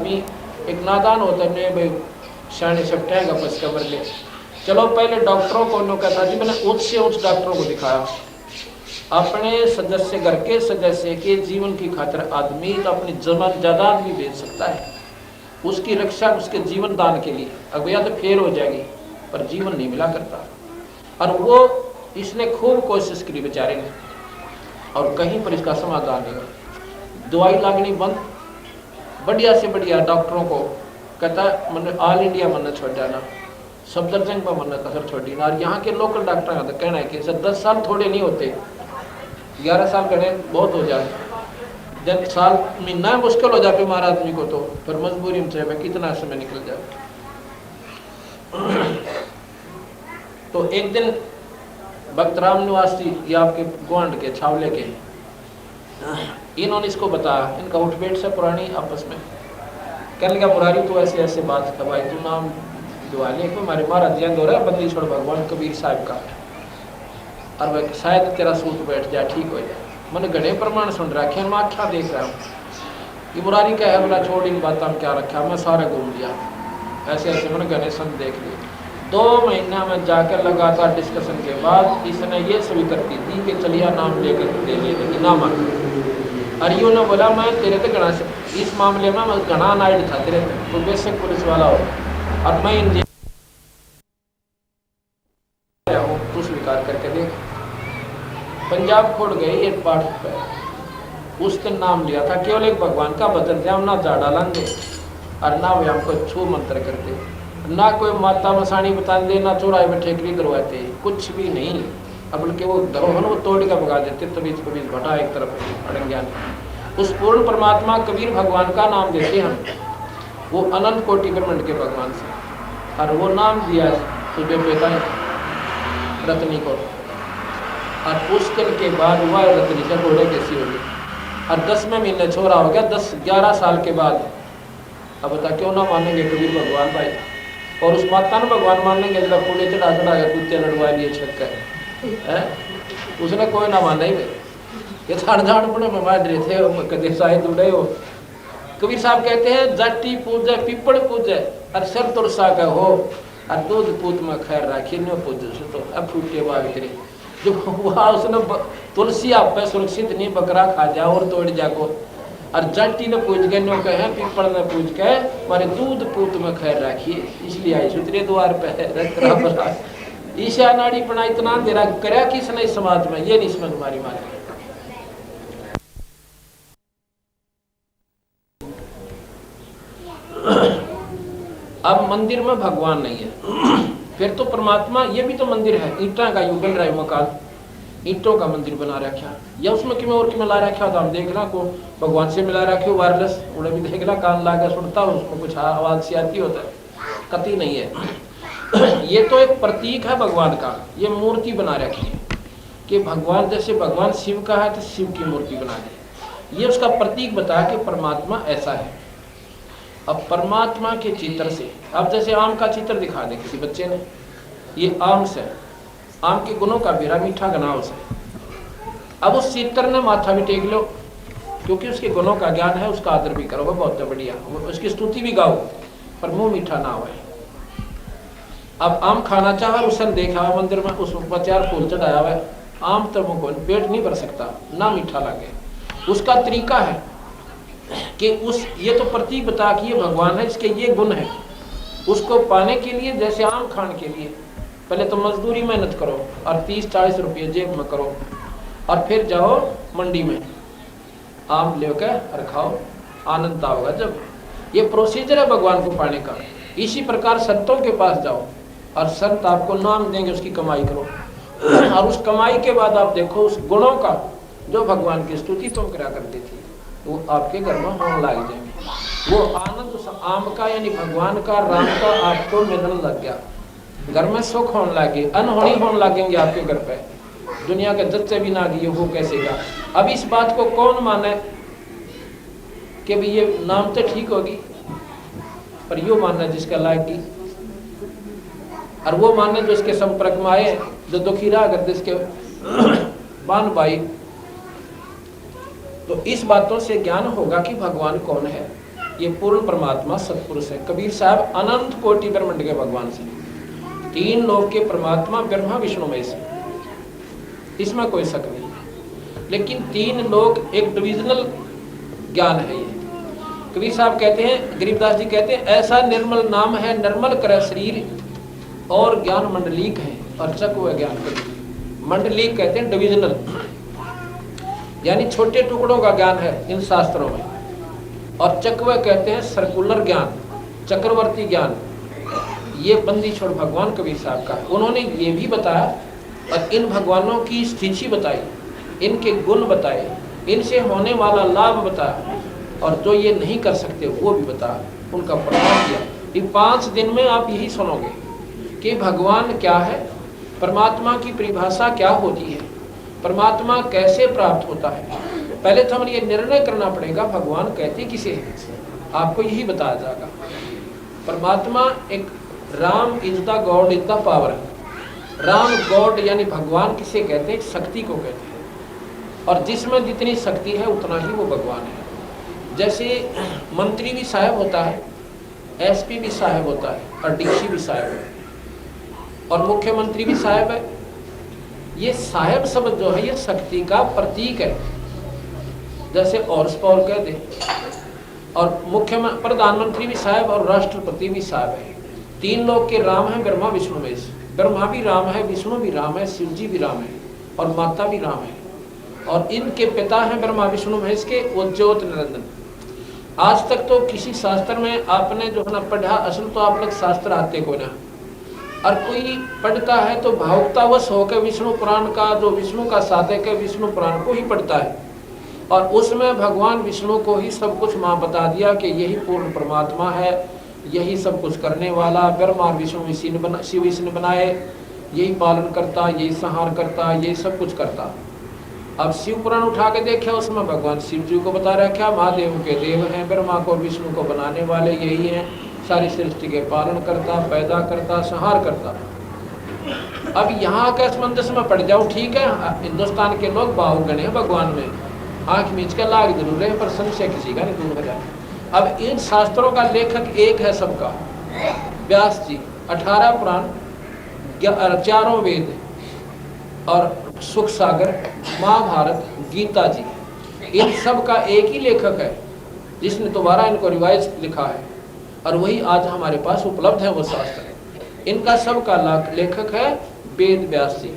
आदमी एक नादान होता है, नहीं भाई शाने सपटेगा बस कमर ले। चलो पहले डॉक्टरों को उन्होंने कहता जी मैंने उच्च से उच्च डॉक्टरों को दिखाया, अपने सदस्य घर के सदस्य के जीवन की खातिर आदमी तो अपनी जमान जायदाद भी बेच सकता है, उसकी रक्षा उसके जीवन दान के लिए। अब या तो फेल हो जाएगी पर जीवन नहीं मिला करता। और वो इसने खूब कोशिश करी बेचारे ने, और कहीं पर इसका समाधान नहीं हुआ। दवाई लागनी बंद, बढ़िया से बढ़िया डॉक्टरों को कहता मैंने ऑल इंडिया मन छोड़ जाना, सफदरजंग पर मन कसर छोड़ी ना। और यहाँ के लोकल डॉक्टर का तो कहना है कि सर 10 साल थोड़े नहीं होते, 11 साल गणे बहुत हो जाए, 10 साल महीना मुश्किल हो जाए बीमार आदमी को, तो फिर मजबूरी में चाहे कितना समय निकल जाए। तो एक दिन भक्त राम निवासी ये आपके गोंड के छावले के, इन्होंने इसको बताया, इनका उठ बैठ से पुरानी आपस में कहने लगा मुरारी तो ऐसे ऐसे बात था भाई, तू नाम दुआ ले को हमारे महाराज जयंत हो रहा है बंदी छोड़ भगवान कबीर साहब का, और वह शायद तेरा सूट बैठ जाए ठीक हो जाए। मैंने घने प्रमाण सुन रखे मैं आख्या देख रहा हूँ कि मुरारी का है बोला छोड़ इन बातों में क्या रखा, मैं सारा घूम लिया ऐसे ऐसे मैंने घने संत देख लिए। 2 महीना में जाकर लगातार डिस्कशन के बाद इसने ये स्वीकृति दी कि चलिए नाम लेकर दे लेने ना मान। और यूँ ने बोला मैं तेरे तो घना इस मामले में मैं घना नाइड था तेरे, तो बेशक पुलिस वाला हो और मैं इंजीनियर हूँ, तू स्वीकार करके देख। पंजाब खोड़ गए एक पाठ पर, उस दिन नाम लिया था केवल एक भगवान का भजन थे, हम ना जा डालेंगे और ना वे हमको छू मंत्र करते, ना कोई माता मसानी बताते, ना चौराहे में ठेकरी करवाते, कुछ भी नहीं। अब बल्कि वो धरोहर वो तोड़ के भगा देते, तभी भटा एक तरफ अड़ंग्या। उस पूर्ण परमात्मा कबीर भगवान का नाम देते हम, वो अनंत कोटि ब्रह्मांड के भगवान से, और वो नाम दिया तुझे बेटा रत्नी को। और उस दिन के बाद हुआ रत्नी से घोड़े कैसी होगी, और 10वें महीने छोरा हो गया, 10-11 साल के बाद। अब बता क्यों ना मानेंगे कबीर भगवान भाई, और उस माता ने भगवान मानेंगे जरा पूरे चढ़ा चढ़ा के कुत्ते लड़वा लिए छत है, उसने कोई ना माना ही। ये झाड़ झाड़ पड़े मार रहे थे कदे शायद उड़े हो। कबीर साहब कहते हैं जाटी पूजे पीपड़ पूजे और सर तुरसा का हो, और दूध पूत में खैर राखी न पूजे तो अब फूटे बाग तेरे जो वहाँ उसने तुलसी आप पे सुरक्षित नहीं बकरा खा जा और तोड़ जाको, और जाटी ने पूछ के नो कहे पीपड़ ने पूछ के मारे दूध पूत में खैर राखिए, इसलिए आई सुतरे द्वार पे ईशा नाड़ी पना इतना अंधेरा करया किसने इस समाज में, ये नहीं समझ हमारी माँ। अब मंदिर में भगवान नहीं है, फिर तो परमात्मा ये भी तो मंदिर है, ईंटा का युगल रहा है मकान, ईंटों का मंदिर बना रखा, या उसमें किमें और किमें ला रखा तो हम देख ला को भगवान से मिला रखे वायरलेस उड़े भी देख ला, कान लाकर सुनता हो उसमें कुछ आवाज सी आती होता है, कति नहीं है। ये तो एक प्रतीक है भगवान का, ये मूर्ति बना रखी है कि भगवान जैसे भगवान शिव का है तो शिव की मूर्ति बना दी, ये उसका प्रतीक बताया कि परमात्मा ऐसा है। अब परमात्मा के चित्र से अब जैसे आम का चित्र दिखा दे किसी बच्चे ने, ये आम से आम के गुणों का बेरा मीठा गनाव से, अब उस चित्र ने माथा भी टेक लो क्योंकि उसके गुणों का ज्ञान है, उसका आदर भी करो, वो बहुत बढ़िया, उसकी स्तुति भी गाओ पर मुंह मीठा ना हो। अब आम खाना चाह उसने देखा हुआ मंदिर में उस पर 4 फूल चढ़ाया हुआ है, आम तो मुंह पेट नहीं भर सकता ना मीठा लगे, उसका तरीका है कि उस ये तो प्रतीक बता कि ये भगवान है, इसके ये गुण है। उसको पाने के लिए जैसे आम खाने के लिए पहले तो मजदूरी मेहनत करो और 30-40 रुपये जेब में करो, और फिर जाओ मंडी में आम लेकर और खाओ, आनंद होगा। जब ये प्रोसीजर है भगवान को पाने का, इसी प्रकार संतों के पास जाओ और संत आपको नाम देंगे, उसकी कमाई करो, और उस कमाई के बाद आप देखो उस गुणों का जो भगवान की स्तुति तुम करा करती थी वो आपके घर में होने लग जाएंगे। वो आनंद उस आम का यानी भगवान का राम का आपको मिलने लग गया, घर में सुख होने लगे, अनहोनी होने लगेंगे आपके घर पे, दुनिया के जच्चे भी ना गए वो कैसे का। अब इस बात को कौन माने कि भाई ये नाम तो ठीक होगी, पर यो मानना जिसका लायकी, और वो मानने जो इसके संपर्क में आए, जो दुखी रहा करते इसके बान भाई। तो इस बातों से ज्ञान होगा कि भगवान कौन है। ये पूर्ण परमात्मा सतपुरुष है। कबीर साहब अनंत कोटि ब्रह्मांड के भगवान से, तीन लोक के परमात्मा ब्रह्मा विष्णु महेश, इसमें कोई शक नहीं है। लेकिन तीन लोक एक डिविजनल ज्ञान है। ये कबीर साहब कहते हैं, गरीबदास जी कहते हैं, ऐसा निर्मल नाम है निर्मल करे शरीर और ज्ञान मंडलीक है और चक ज्ञान कबीर। मंडलीक कहते हैं डिविजनल, यानी छोटे टुकड़ों का ज्ञान है इन शास्त्रों में, और चकवा कहते हैं सर्कुलर ज्ञान, चक्रवर्ती ज्ञान। ये बंदी छोड़ भगवान कबीर साहब का। उन्होंने ये भी बताया और इन भगवानों की स्थिति बताई, इनके गुण बताए, इनसे होने वाला लाभ बताया, और जो ये नहीं कर सकते वो भी बताया, उनका प्रमाण दिया। इन 5 दिन में आप यही सुनोगे कि भगवान क्या है, परमात्मा की परिभाषा क्या होती है, परमात्मा कैसे प्राप्त होता है। पहले तो हमें ये निर्णय करना पड़ेगा भगवान कहते किसे है, आपको यही बताया जाएगा। परमात्मा एक Ram is the God is the power. Ram God यानी भगवान किसे कहते हैं, शक्ति को कहते हैं, और जिसमें जितनी शक्ति है उतना ही वो भगवान है। जैसे मंत्री भी साहब होता है, एसपी भी साहब होता है, और डीसी भी साहब है, और मुख्यमंत्री भी साहब है। ये साहब शब्द जो है ये शक्ति का प्रतीक है, जैसे हॉर्स पावर कह दे। और प्रधानमंत्री भी साहब और राष्ट्रपति भी साहब है। तीन लोग के राम है, ब्रह्मा विष्णु महेश। ब्रह्मा भी राम है, विष्णु भी राम है, शिव जी भी राम है, और माता भी राम है, और इनके पिता हैं ब्रह्मा विष्णु महेश के वो ज्योत निरंजन। आज तक तो किसी शास्त्र में आपने जो है ना पढ़ा, असल तो आप लोग शास्त्र आते को ना, और कोई पढ़ता है तो भावुकतावश होकर विष्णु पुराण का, जो विष्णु का साधक है, विष्णु पुराण को ही पढ़ता है, और उसमें भगवान विष्णु को ही सब कुछ माँ बता दिया कि यही पूर्ण परमात्मा है, यही सब कुछ करने वाला। ब्रह्मा विष्णु शिव इसी ने बनाए, यही पालन करता, यही संहार करता, यही सब कुछ करता। अब शिव पुराण उठा के देखा, उसमें भगवान शिव जी को बता रखा, महादेव के देव हैं, ब्रह्मा को विष्णु को बनाने वाले यही हैं, सारी सृष्टि के पालन करता, पैदा करता, संहार करता। अब यहाँ का असमंजस में पड़ जाओ, ठीक है, हिंदुस्तान के लोग बाहुगण हैं भगवान में, आंख मीच के लाग जरूर है, पर संशय किसी का नहीं दूर हो जाए। अब इन शास्त्रों का लेखक एक है सबका, व्यास जी। 18 पुराण, 4 वेद और सुख सागर, महाभारत, गीता जी, इन सब का एक ही लेखक है, जिसने दोबारा इनको रिवाइज लिखा है, और वही आज हमारे पास उपलब्ध है वो शास्त्र। इनका सबका लेखक है वेद व्यास जी,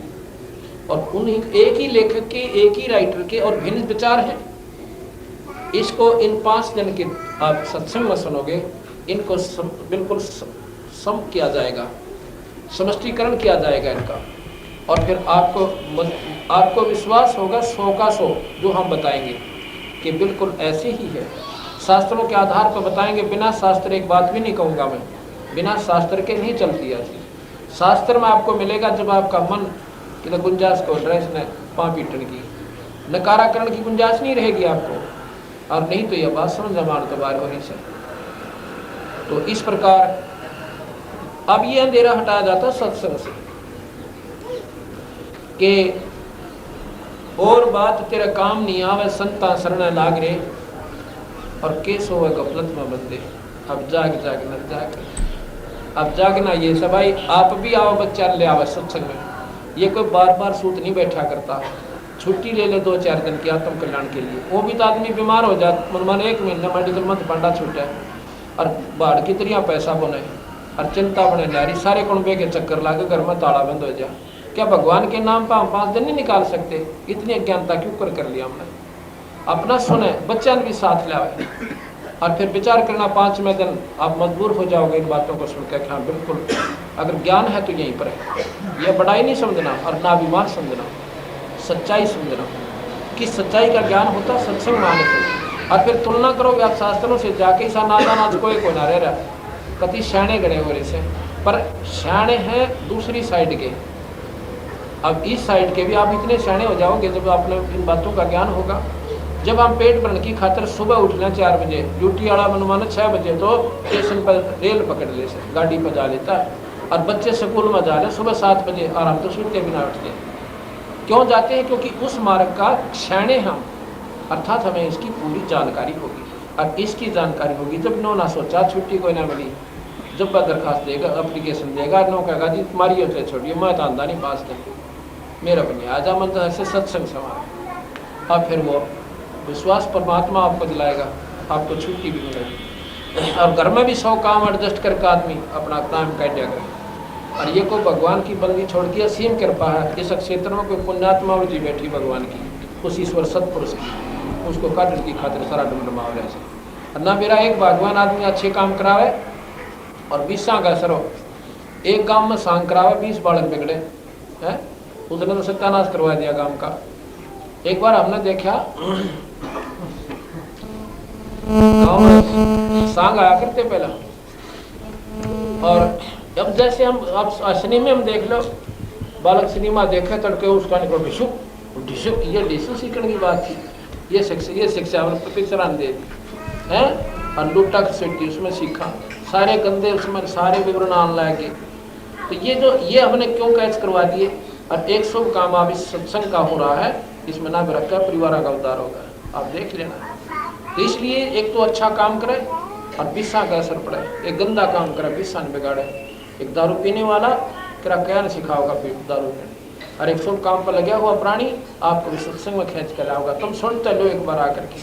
और उन्हीं एक ही लेखक के, एक ही राइटर के, और भिन्न विचार हैं। इसको इन 5 दिन के आप सत्संग में सुनोगे, इनको बिल्कुल सम किया जाएगा, समष्टीकरण किया जाएगा इनका, और फिर आपको विश्वास होगा 100 का 100 जो हम बताएंगे कि बिल्कुल ऐसे ही है। शास्त्रों के आधार पर बताएंगे, बिना शास्त्र एक बात भी नहीं कहूँगा मैं, बिना शास्त्र के नहीं चलती है। शास्त्र में आपको मिलेगा जब आपका मन कि गुंजाइश को ड्रेस ने पाँ पीटन की, नकाराकरण की गुंजाइश नहीं रहेगी आपको, और नहीं तो यह बात समझ जमान तो बाहर होनी चाहिए। तो इस प्रकार अब ये अंधेरा हटाया जाता सत्संग से कि और बात तेरा काम नहीं आवे, संता शरण लाग रे, और केस होवे गफलत में बंदे। अब जाग न जाग, अब जागना ये सब भाई, आप भी आओ, बच्चा ले आओ सत्संग में। ये कोई बार बार सूत नहीं बैठा करता, छुट्टी ले ले 2-4 दिन की आत्म कल्याण के लिए। वो भी तो आदमी बीमार हो जाता, मन 1 महीना मेडिकल मत पंडा छूटा है, और बाढ़ की तरह पैसा बने, और चिंता बने नारी, सारे कुंबे के चक्कर लागे, घर में ताला बंद हो जाए। क्या भगवान के नाम पर हम 5 दिन नहीं निकाल सकते? इतनी अज्ञानता क्यों कर लिया हमने? अपना सुने, बच्चा भी साथ ले आए, और फिर विचार करना 5वें दिन आप मजबूर हो जाओगे इन बातों को सुनकर। हाँ बिल्कुल, अगर ज्ञान है तो यहीं पर है। यह बड़ाई नहीं समझना और ना बीमार समझना, सच्चाई समझना कि सच्चाई का ज्ञान होता सत्संग माने से। और फिर तुलना करोगे आप शास्त्रों से, जाके सा नादान आज कोई ना रह रहा, कति श्याणे गणे हो रहे से, पर श्याणे हैं दूसरी साइड के। अब इस साइड के भी आप इतने श्याणे हो जाओगे जब आपने इन बातों का ज्ञान होगा। जब हम पेट भरने की खातर सुबह उठना 4 बजे, ड्यूटी वाला मनमाना 6 बजे तो स्टेशन पर रेल पकड़ ले से गाड़ी पर जा लेता है, और बच्चे स्कूल में जा रहे सुबह 7 बजे, और हम तो सोते बिना उठते। क्यों जाते हैं? क्योंकि उस मार्ग का क्षणे हम, अर्थात हमें इसकी पूरी जानकारी होगी। अब इसकी जानकारी होगी। जब नो ना सोचा, छुट्टी कोई ना मिली, जब वह दरखास्त देगा, एप्लीकेशन देगा, नो कहेगा जी तुम्हारी होते छोड़िए, मैं तो आंदा नहीं पास कर, मेरा बनी आजा मन तो ऐसे सत्संग समा। अब फिर वो विश्वास परमात्मा आपको दिलाएगा, आपको छुट्टी भी मिलेगी। और घर में भी 100 काम एडजस्ट करके आदमी अपना काम काट जाएगा। और ये कोई भगवान की बंदी छोड़ के असीम कृपा है। इस क्षेत्र में कोई पुण्यात्मा जी बैठी भगवान की, उस ईश्वर सतपुरुष की, उसको काटने की खातिर सारा डमडमाव रहे। ना मेरा एक भगवान आदमी अच्छे काम करावे और 20 का असर हो। एक गांव में सांग करावे, 20 बालक बिगड़े हैं, उसने तो सत्यानाश करवा दिया गांव का। एक बार हमने देखा गांव में सांग आया करते पहला, और अब जैसे हम अब सिनेमा में देख लो, बालक सिनेमा देखे तड़के उसका निकलो ढिशुक ढिशुक, ये ढिशु सीखने की बात थी। ये शिक्षा पिक्चर दे दी है, और लुट्टा खसेटी उसमें सीखा, सारे गंदे उसमें सारे विवरण आने लगे। तो ये हमने क्यों कैच करवा दिए। और एक शुभ काम अब इस सत्संग का हो रहा है, इसमें ना भी रखा परिवार का उद्धार होगा, आप देख लेना। तो इसलिए एक तो अच्छा काम करे और बिस्सा का असर पड़े, एक गंदा काम करे बिस्सा न बिगाड़े। एक दारू पीने वाला तेरा क्या न सिखाओगा फिर दारू पीने, और एक शुभ काम पर लगा हुआ प्राणी आपको भी सत्संग में खींच कर लाओगा। तुम सुनते लो एक बार आकर के,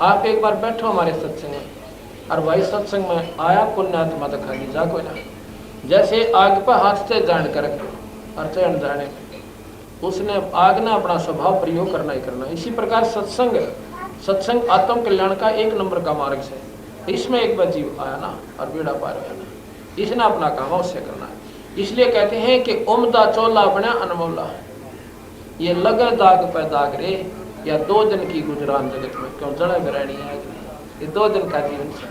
आप एक बार बैठो हमारे सत्संग में, और भाई सत्संग में आया पुण्यात्मा दिखा दी जा कोई ना। जैसे आग पर हाथ से जान कर और चढ़ जाने, उसने आग ने अपना स्वभाव प्रयोग करना ही करना। इसी प्रकार सत्संग आत्म कल्याण का 1 नंबर का मार्ग है। इसमें एक बार जीव आया ना और बेड़ा पार हुआ ना, इसने अपना काम अवश्य करना है। इसलिए कहते हैं कि उमदा चोला बना अनमोला, ये लगे दाग पे दाग रे, या 2 दिन की गुजरान जगत में क्यों जड़ा बिरानी है। ये 2 दिन का जीवन से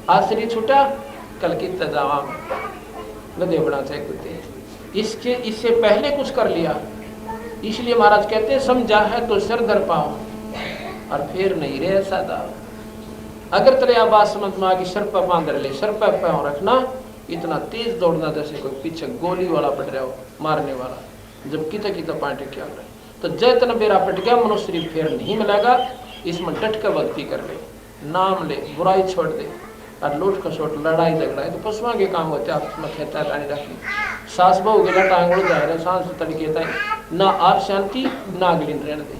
आज शरीर छूटा, कल की तजावा गधे बना चाहे कुत्ते। इससे पहले कुछ कर लिया, इसलिए महाराज कहते हैं समझा है तो सिर धर पाओ और फिर नहीं रे सादा। अगर तेरे आवाज समझ में आ गई, सर पर बांध ले, सर पर पाँव रखना, इतना तेज दौड़ना जैसे कोई पीछे गोली वाला पड़ रहा हो, मारने वाला, जब किता पाटे क्या रहे। तो जैतना बेरा पट गया, मनुष्य शरीर फिर नहीं मिलेगा। इसमें डट कर भक्ति कर ले, नाम ले, बुराई छोड़ दे, और लूट खसोट लड़ाई झगड़ा है तो पशुओं के काम होते हैं। आप खेता पानी रखी सास बहु गिला टांगड़ जाए रहे सांस तड़के तय ना, आप शांति ना अगली रहने दे।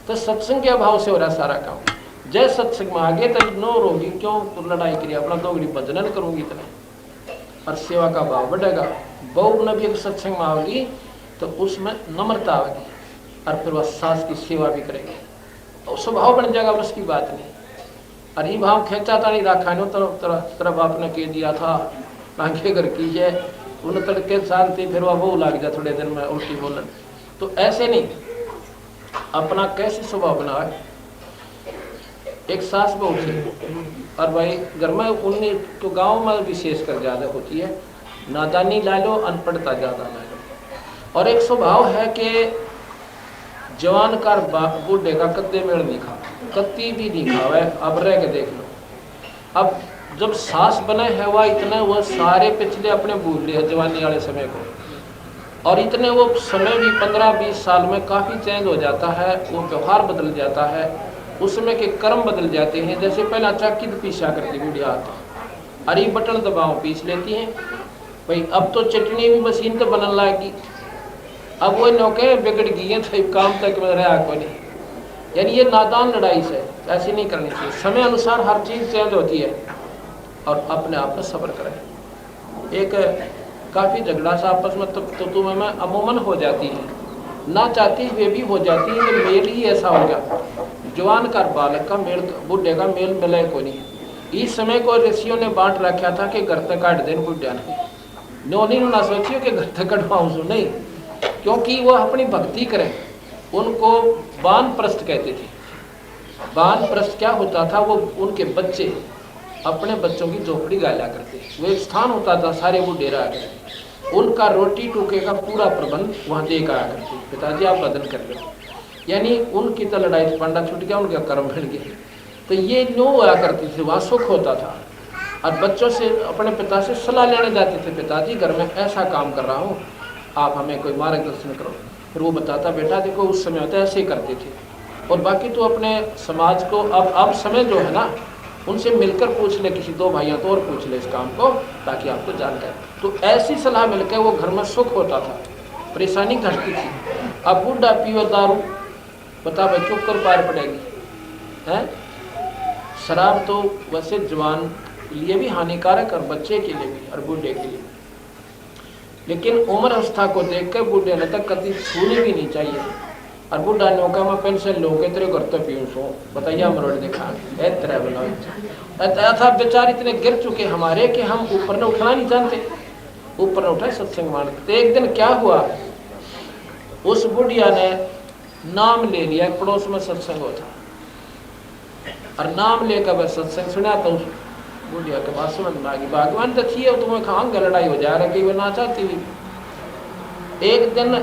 तो सत्संग के अभाव से हो रहा सारा काम। जय सत्संग में आगे तब नो रोगी, क्यों तो लड़ाई करिए, अपना 2 घड़ी भजन करूंगी इतने, और सेवा का भाव बढ़ेगा। बहु न भी एक सत्संग में आओगी तो उसमें नम्रता आएगी, और फिर वह सास की सेवा भी करेगी, और स्वभाव बन जाएगा, उसकी बात नहीं। और ये भाव खेचा था नहीं रखा नो तरफ आपने कह दिया था आंखें घर की है, उन तड़के शांति, फिर वह वो लग जाए थोड़े दिन में उल्टी बोलन। तो ऐसे नहीं, अपना कैसे स्वभाव बना है। एक सास बहू थी, और भाई घर में उन्हीं तो गांव में विशेष कर ज़्यादा होती है, नादानी ला लो, अनपढ़ता ज़्यादा ला लो। और एक स्वभाव है कि जवान का बूढ़े का कद्दे मेड़ नहीं खा, कत्ती भी नहीं खावे। अब रह के देख लो, अब जब सास बने है वह इतने वो सारे पिछले अपने भूल रहे जवानी वाले समय को, और इतने वो समय भी 15-20 साल में काफ़ी चेंज हो जाता है, वो व्यवहार बदल जाता है, उसमें के कर्म बदल जाते हैं। जैसे पहला चक्की तो पीसा करती बुढ़िया था, अरे बटन दबाओ पीस लेती हैं भाई। अब तो चटनी भी मशीन तो बनने लगी, अब वो नौके बिगड़ गई है तो काम तक में रहा को नहीं। यानी ये नादान लड़ाई से ऐसी नहीं करनी चाहिए। समय अनुसार हर चीज़ चेंज होती है, और अपने आप में सब्र करें। एक काफ़ी झगड़ा सा आपस में तो तुम्हें में अमूमन हो जाती है, ना चाहती वे भी हो जाती है। तो मेल ही ऐसा हो गया, जवान का बालक का मेल, बुढ़े का मेल मिले को नहीं। इस समय को ऋषियों ने बांट रखा था कि घर तक काट देन बुढ़िया ने, नो नहीं ना सोचियो कि घर तक कटवाऊँ सो नहीं, क्योंकि वह अपनी भक्ति करें। उनको वानप्रस्थ कहते थे। वानप्रस्थ क्या होता था, वो उनके बच्चे अपने बच्चों की झोपड़ी गाला करते, वो एक स्थान होता था, सारे वो डेरा आ गए, उनका रोटी टूके का पूरा प्रबंध वहाँ दे कर आ करते, पिताजी आप बदन कर लो। यानी उनकी तो लड़ाई पंडा छूट गया, उनका कर्म बढ़ गया। तो ये नो हुआ करती थी, वहाँ सुख होता था। और बच्चों से अपने पिता से सलाह लेने जाते थे, पिताजी घर में ऐसा काम कर रहा हूँ, आप हमें कोई मार्गदर्शन करो। फिर वो बताता, बेटा देखो उस समय होता है ऐसे ही करते थे, और बाकी तो अपने समाज को अब समय जो है ना, उनसे मिलकर पूछ ले, किसी दो भाइयों तो और पूछ ले इस काम को, ताकि आपको जानकारी। तो ऐसी सलाह मिलकर वो घर में सुख होता था, परेशानी घटती थी। अब बूढ़ा पियो दारू, बता भाई चुप कर पार पड़ेगी है। शराब तो वैसे जवान के लिए भी हानिकारक और बच्चे के लिए भी और बूढ़े के लिए, लेकिन उम्र अवस्था को देखकर बूढ़े ने तक कभी छूनी भी नहीं चाहिए। और बूढ़ा नौका में पेंशन लो के तेरे घर तो पीऊँ सो बताइए मरोड़ देखा तरह बनाओ था। बेचारे इतने गिर चुके हमारे कि हम ऊपर ने उठना नहीं जानते, ऊपर ने उठाए सत्संग मानते। एक दिन क्या हुआ, उस बुढ़िया ने नाम ले लिया, पड़ोस में सत्संग होता और नाम लेकर वह सत्संग सुना। तो उस बुढ़िया के पास समझ में आ गई, भगवान तो थी तुम्हें खांग लड़ाई हो जा रही वो ना चाहती हुई। एक दिन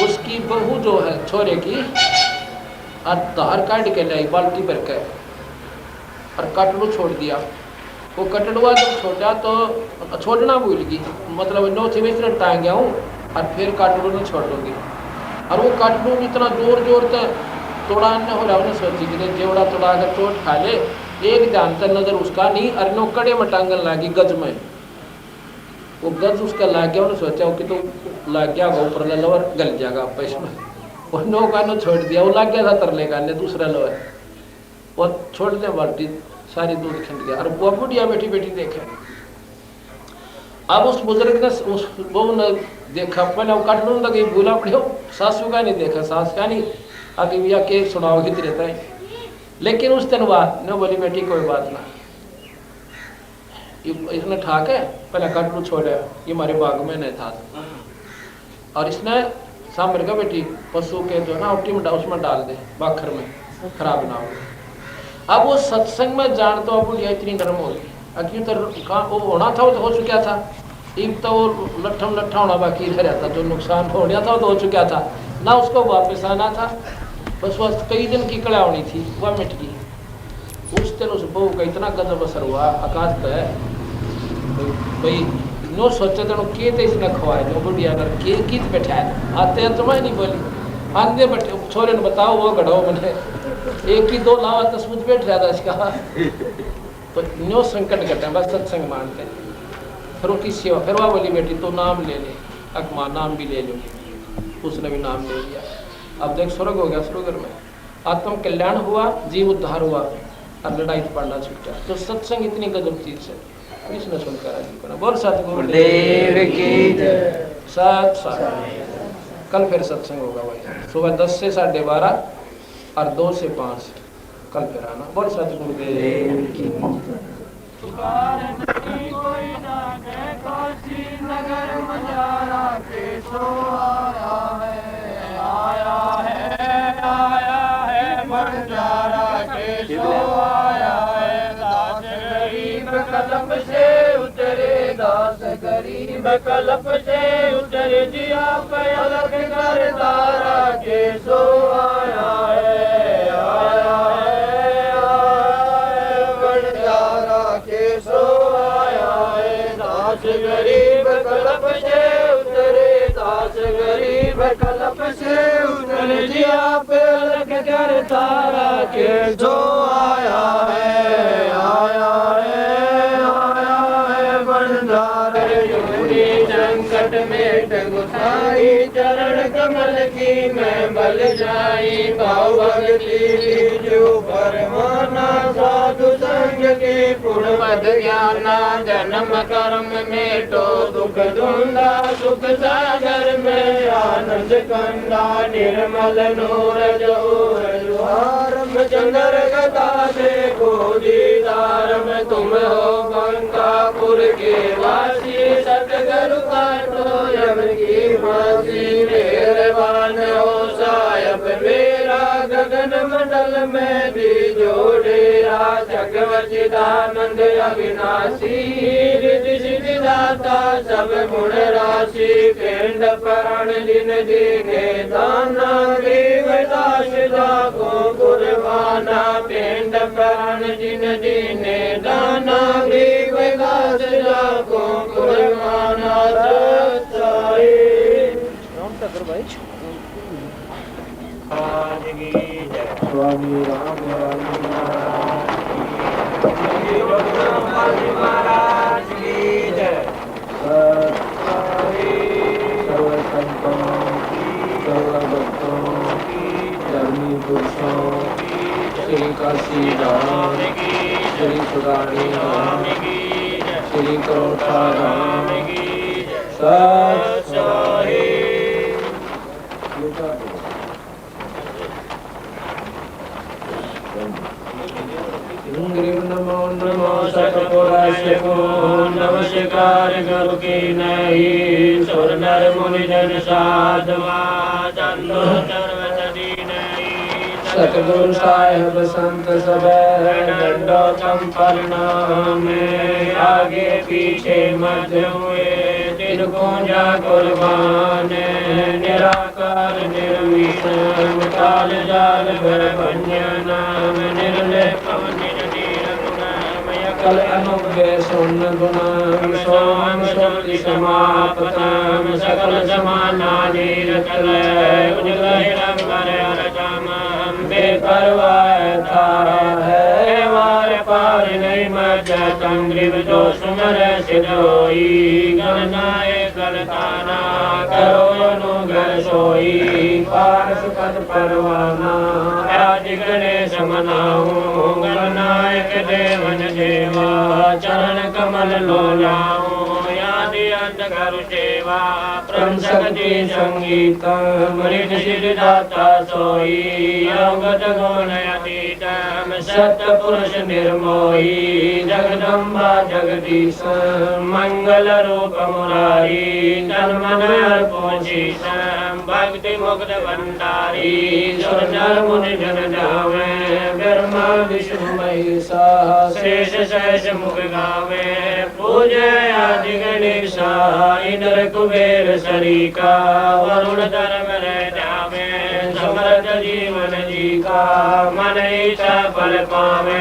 उसकी बहू जो है छोरे की धार काट के लाई बाल्टी भर के और कटड़ू छोड़ दिया। वो कटड़ुआ जब छोड़ा तो छोड़ना भूल गई, मतलब नो थी मैं इतना टांग गया हूँ और फिर कटड़ू ने छोड़ दूंगी। और वो कटड़ू इतना जोर जोर से तोड़ा न हो रहा, उन्हें सोची कि जेवड़ा तोड़ा कर चोट खा ले। एक ध्यान तक नजर उसका नहीं, और नो कड़े में टांगन लगी गज में, वो गज उसका लाग गया। उन्हें सोचा कि तो लाग गया होगा ऊपर लोअर गल जाएगा आप इसमें, और नो का नो छोड़ दिया। वो लाग गया था तरले का ने दूसरा लोअर, वो छोड़ दिया बाल्टी सारी दूध खिंड गया। और वो बुढ़िया बैठी बैठी देखे। अब उस बुजुर्ग ने उस बहू ने देखा, पहले वो काट लूंगा कि भूला पड़े, सासू का नहीं देखा, सास का नहीं आगे भैया के सुनाओ हित रहता है। लेकिन उस दिन बात न बोली बेटी कोई बात ना, इसने ठाक है पहले कटरू छोड़ा, ये हमारे बाग में नहीं था। और इसने सांबर का बेटी पशु के जो ना उट्टी में उसमें डाल दे बाखर में, खराब ना हो। अब वो सत्संग में जान तो अब इतनी नरम हो गई, क्यों तो वो होना था वो तो हो चुका था। एक तो वो लट्ठम लट्ठा होना बाकी रह रहा था, जो नुकसान होना था वो तो हो चुका था ना, उसको वापस आना था। बस वो कई दिन की कड़ा होनी थी, वह मिट गई। उस दिन उस बहू का इतना गजब असर हुआ आकाश पे भाई, नो सोचे तो के तो इसने खवाए जो बुढ़िया कर के कित बैठाया आते हैं तुम्हें नहीं बोली आंधे बैठे छोरे ने बताओ वो गढ़ो मैंने एक ही दो लावा तस्वीर बैठ रहा था इसका। तो नो संकट घटे बस सत्संग मानते। फिर उनकी सेवा, फिर वह बोली बेटी तो नाम ले ले, अकमा नाम भी ले लो। उसने भी नाम ले लिया। अब देख स्वर्ग हो गया, स्वर्ग में आत्म कल्याण हुआ, जीव उद्धार हुआ और लड़ाई पड़ना छूटा। तो सत्संग इतनी गजब चीज है, इसने सुनकर आदमी को ना बोल सतगुरुदेव की जय। कल फिर सत्संग होगा भाई, सुबह 10 से 12:30 और 2 से 5 कल फिर आना। बोल सतगुरुदेव की कलप से उतरे दास गरीब, कलप से उतरे जिया पे अलग कर तारा के सो आया है, आया है बंजारा के सो आया है। दास गरीब कलप से उतरे, दास गरीब कलप से उतरे जिया पे अलग कर तारा के सो आया है, आया संकट में गुसाई चरण कमल की मैं बल जाई। भाव भक्ति जो परमाना साधु संग की पुण्य मद ज्ञाना। जन्म कर्म में तो दुख धुंधा, सुख सागर में आनंद कंदा। निर्मल नूर जोहारम चंद्र गदा देखो दीदार में तुम हो गंगापुर के वासी। सतगुरु का तो यम की फांसी, मेहरबान हो साहिब मेरा गगन मंडल में दी जोड़ेरा। जगवचिदानंद अविनाशी, रिद्धि सिद्धि दाता सब गुण राशि। पिंड प्राण जिन दीने दाना, गरीब दास जाको कुर्बाना। पिंड प्राण जिन दीने दाना, गरीब दास जाको कुर्बाना। सच्चाई स्वामी राम महाराज की जय। सर्व संतों की, सर्व भक्तों की, धर्मी पुरुषों की, श्री काशी धाम की, श्री सुरानी धाम की, श्री करोटा धाम की, सत साई। नमो नमो सतपुरुषो नमस्कार गुरु की नहीं, सुर नर मुनि जन साधवा चंदो सर्वसदी नहीं। सतगुरु साहेब संत सब दंडो संपन्न में, आगे पीछे मध्य हुए तिनको जा कुर्बान। निराकार निर्विषम काल जाल भर नाम, निर्लेपम कल अनुव्य सुन गुणाम सोम सोति समापतम, सकल समानानि रचलय उजलहिरम रचामम। बेपरवाह था है वार पार नहीं मज्जतम, ग्रीव जो सुमर सिद्ध होई। गणनाए गणताना करो अनुग्रह सोई, पारस पद परवाना आदि गणेश मनाऊं। गणनायक देवन देवा चरण कमल लोलाऊं, यादि अंत करु सेवा परम शक्ति संगीतम। मृत सिद्धाता सोई अवगत गुण अतीतम, सत्य पुरुष निर्मोही जगदम्बा जगदीश। मंगल रूप मुरारी तन मन अर्पण शीशम, भक्ति मुक्त भंडारी सुर नर मुनि जन जावे। ब्रह्मा विष्णु महेशा शेष सहस मुख गावे, पूजय आदि गणेशा इंद्र कुबेर सरीका। वरुण धर्म जावे समर्थ जीवन जी का, मन इच्छा फल पावे।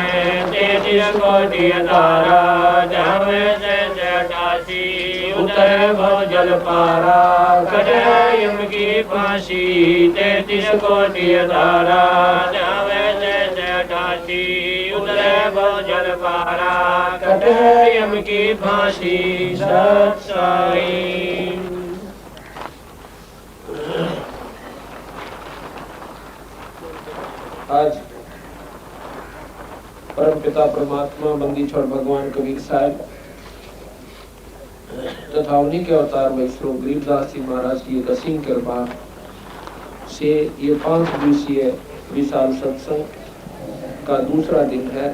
33 कोटि तारा जावे से 88, उतरे भव जल पारा कटे यम की फांसी। 33 कोटि तारा जावे से 88, उतरे भव जल पारा कटे यम की फांसी। सत साई। आज परम पिता परमात्मा बंदीछोड़ भगवान कबीर साहब तथा उन्हीं के अवतार वैष्णव गरीबदास जी महाराज की एक असीम कृपा से ये 5 दिवसीय विशाल सत्संग का दूसरा दिन है।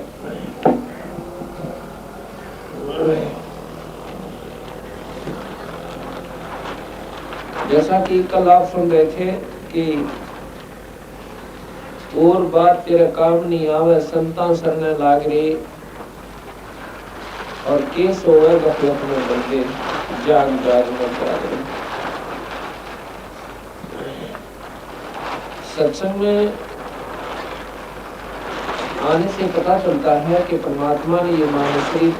जैसा कि कल आप सुन रहे थे कि और बात तेरे काम नहीं आवे, संतान सरने लाग रे और केस होवे गफलत में बंदे जाग जाग में जाग रे। सत्संग में आने से पता चलता है कि परमात्मा ने ये मानव शरीर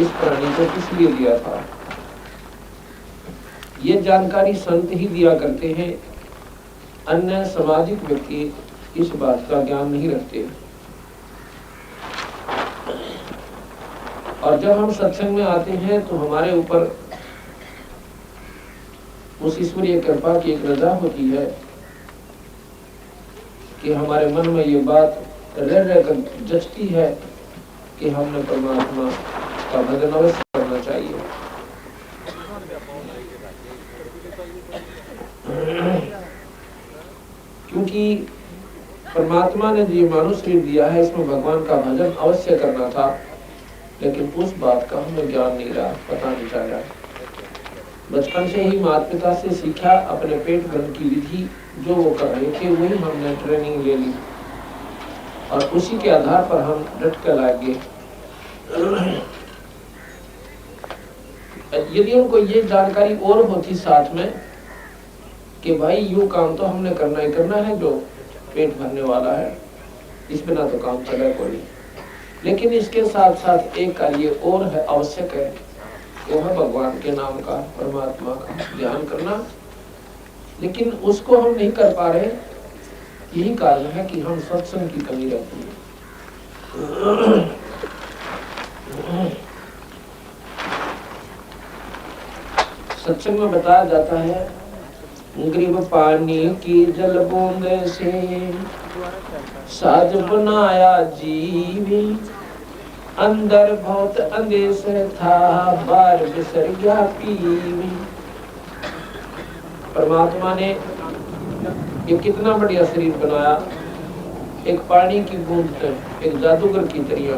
इस प्राणी को किस लिए दिया था। ये जानकारी संत ही दिया करते हैं, अन्य सामाजिक व्यक्ति इस बात का ज्ञान नहीं रखते। और जब हम सत्संग में आते हैं तो हमारे ऊपर उस ईश्वरीय कृपा की एक रजा होती है कि हमारे मन में ये बात रह रहकर जचती है कि हमने परमात्मा का भजन अवश्य करना चाहिए। क्योंकि परमात्मा ने जो मानव शरीर दिया है इसमें भगवान का भजन अवश्य करना था, लेकिन उस बात का हमें ज्ञान नहीं रहा, पता नहीं चला। बचपन से ही माता पिता से सीखा, अपने पेट भरने की विधि जो वो कर रहे थे वही हमने ट्रेनिंग ले ली और उसी के आधार पर हम डट कर लागे। यदि उनको ये जानकारी और होती साथ में कि भाई यो काम तो हमने करना ही करना है जो पेट भरने वाला है, इस बिना तो काम चले कोई। लेकिन इसके साथ साथ एक कार्य और है, आवश्यक है, वो है भगवान के नाम का, परमात्मा का ध्यान करना। लेकिन उसको हम नहीं कर पा रहे, यही कारण है कि हम सत्संग की कमी रहती है। सत्संग में बताया जाता है, ग्रीब पानी की जल बूंद से साज बनाया जीवी, अंदर बहुत अंदेश था बार बिसर गया पीवी। परमात्मा ने ये कितना बढ़िया शरीर बनाया, एक पानी की बूंद, एक जादूगर की तरह,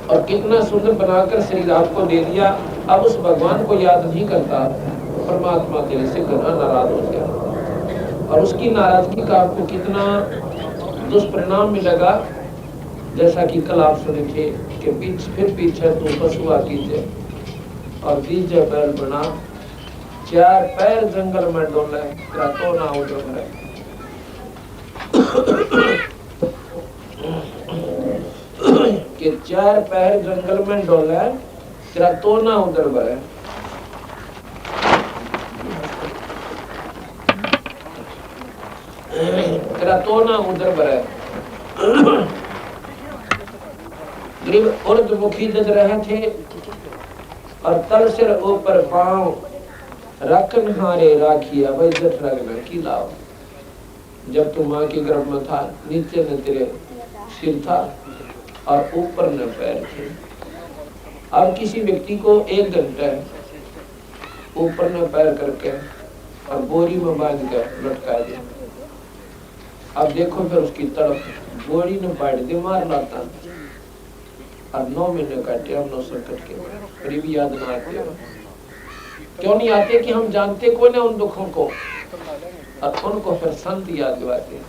और कितना सुंदर बनाकर शरीर आपको दे दिया। अब उस भगवान को याद नहीं करता, परमात्मा तेरे से घना नाराज हो गया। और उसकी नाराजगी का आपको कितना दुष्परिणाम मिलेगा, जैसा कि कल आप सुने थे कि पीछे तू पशुआ कीजे और दीजे बैल बना, चार पैर जंगल में डोले तो ना उधर है। कि चार पैर जंगल में डोले तेरा तो ना उधर बरे। तेरा तो ना उधर बरे। गरीब उर्दमुखी जज रहे थे और तल सिर ऊपर पांव रखन हारे राखिया भाई जट रखना की लाभ। जब तू माँ के गर्भ में था, नीचे न तेरे सिर था और ऊपर न पैर थे। अब किसी व्यक्ति को 1 घंटे ऊपर न पैर करके और बोरी में बांध कर लटका दे, अब देखो फिर उसकी तड़प, बोरी न बांट दे मार लाता और 9 महीने काटे हम 9 संकट के करीब याद ना आते। क्यों नहीं आते कि हम जानते को ना उन दुखों को, और उनको फिर संत याद दिलाते हैं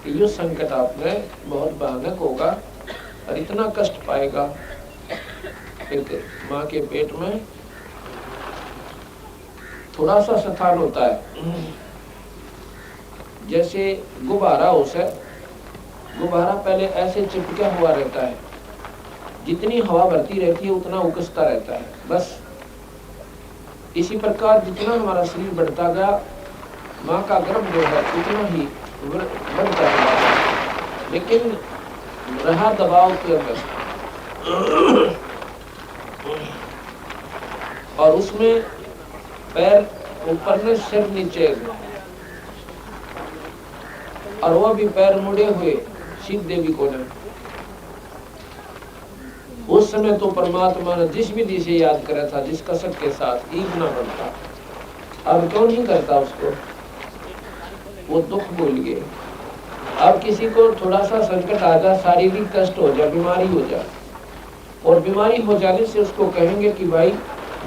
कि ये संकट आपने बहुत भयानक होगा और इतना कष्ट पाएगा। एक माँ के पेट में थोड़ा सा स्थान होता है, जैसे गुब्बारा उसे गुब्बारा पहले ऐसे चिपका हुआ रहता है, जितनी हवा भरती रहती है उतना उकसता रहता है। बस इसी प्रकार जितना हमारा शरीर बढ़ता गया, माँ का गर्भ जो है उतना ही बढ़ जाएगा, लेकिन रहा दबाव के अंदर। और उसमें पैर ऊपर में सिर नीचे, और वो भी पैर मुड़े हुए सीधे भी कोने। उस समय तो परमात्मा ने जिस विधि से याद करा था, जिस कसक के साथ ईद ना बनता, अब क्यों नहीं करता उसको, वो दुख भूल गए। अब किसी को थोड़ा सा संकट आ जाए, शारीरिक कष्ट हो जाए, बीमारी हो जाए, और बीमारी हो जाने से उसको कहेंगे कि भाई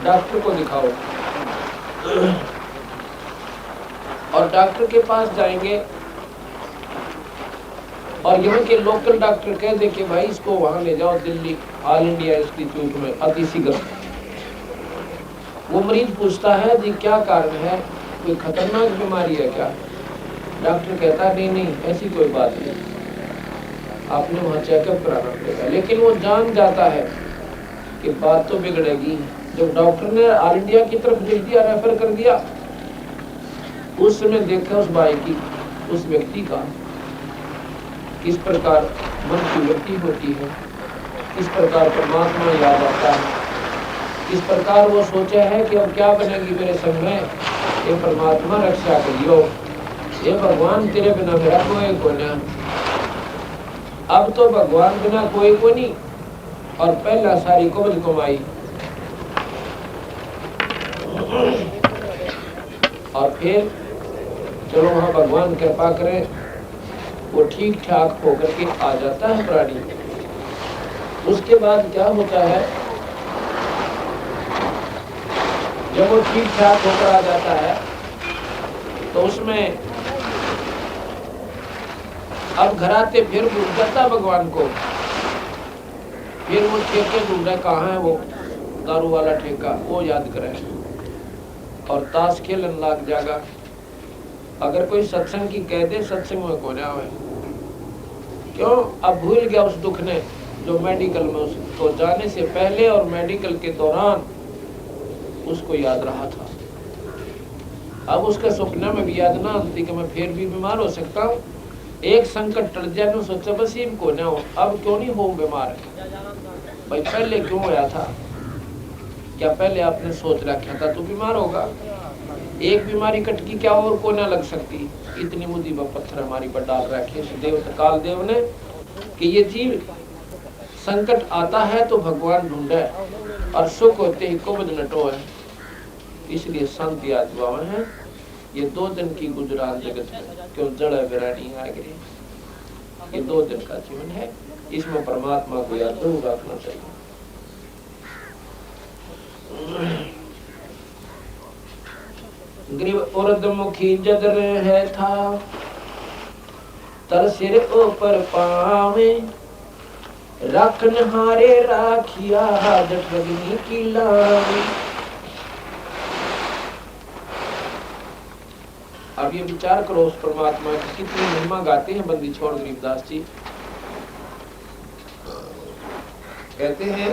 डॉक्टर को दिखाओ, और डॉक्टर के पास जाएंगे और यहाँ के लोकल डॉक्टर कह दे कि भाई इसको वहां ले जाओ दिल्ली ऑल इंडिया इंस्टीट्यूट में अति शीघ्र। वो मरीज पूछता है जी क्या कारण है, कोई खतरनाक बीमारी है क्या? डॉक्टर कहता है नहीं नहीं ऐसी कोई बात नहीं, आपने वहां चेकअप कराना पड़ेगा। लेकिन वो जान जाता है कि बात तो बिगड़ेगी। जब डॉक्टर ने ऑल इंडिया की तरफ भेज दिया, रेफर कर दिया, उस समय देखा उस भाई की, उस व्यक्ति का किस प्रकार मन की वृत्ति होती है, किस प्रकार परमात्मा याद आता है, किस प्रकार वो सोचा है कि अब क्या बनेगी मेरे संग में, ये परमात्मा रक्षा करियो, ये भगवान तेरे बिना मेरा कोई को नहीं। अब तो भगवान बिना कोई को नहीं, और पहला सारी कुबज कमाई, और फिर चलो वहां भगवान कृपा करे, वो ठीक ठाक होकर के आ जाता है प्राणी। उसके बाद क्या होता है, जब वो ठीक ठाक होकर आ जाता है तो उसमें अब घर आते फिर भूल जाता भगवान को, फिर वो ठेके ढूंढे कहाँ है वो दारू वाला ठेका, वो याद करे और ताश खेलन लग जाएगा। अगर कोई सत्संग की कह दे सत्संग में को जावे, क्यों? अब भूल गया उस दुख ने जो मेडिकल में उसको जाने से पहले और मेडिकल के दौरान उसको याद रहा था। अब उसके सपने में भी याद ना आती कि मैं फिर भी बीमार हो सकता हूँ, एक संकट टल जाए तो सोचा बस इनको ना हो, अब क्यों नहीं हो बीमार। भाई पहले क्यों होया था? क्या पहले आपने सोच रखा था तो बीमार होगा? एक बीमारी कटकी क्या और को ना लग सकती? इतनी मुसीबत पत्थर हमारी पर डाल रखे देव काल देव ने कि ये जीव संकट आता है तो भगवान ढूंढे और सुख होते ही कुबद नटो है। इसलिए शांति आत्मा है। ये 2 दिन की गुजरात जगत में क्यों जड़ बिरानी आ गई। ये 2 दिन का जीवन है, इसमें परमात्मा को याद जरूर रखना चाहिए। ग्रीव उर्दमुखी जदर है था, तर सिर ऊपर पावे, रखन हारे राखिया जठरग्नि की लावे। अब ये विचार करो उस परमात्मा की कितनी महिमा गाते हैं बंदी छोड़ गरीबदास जी। कहते हैं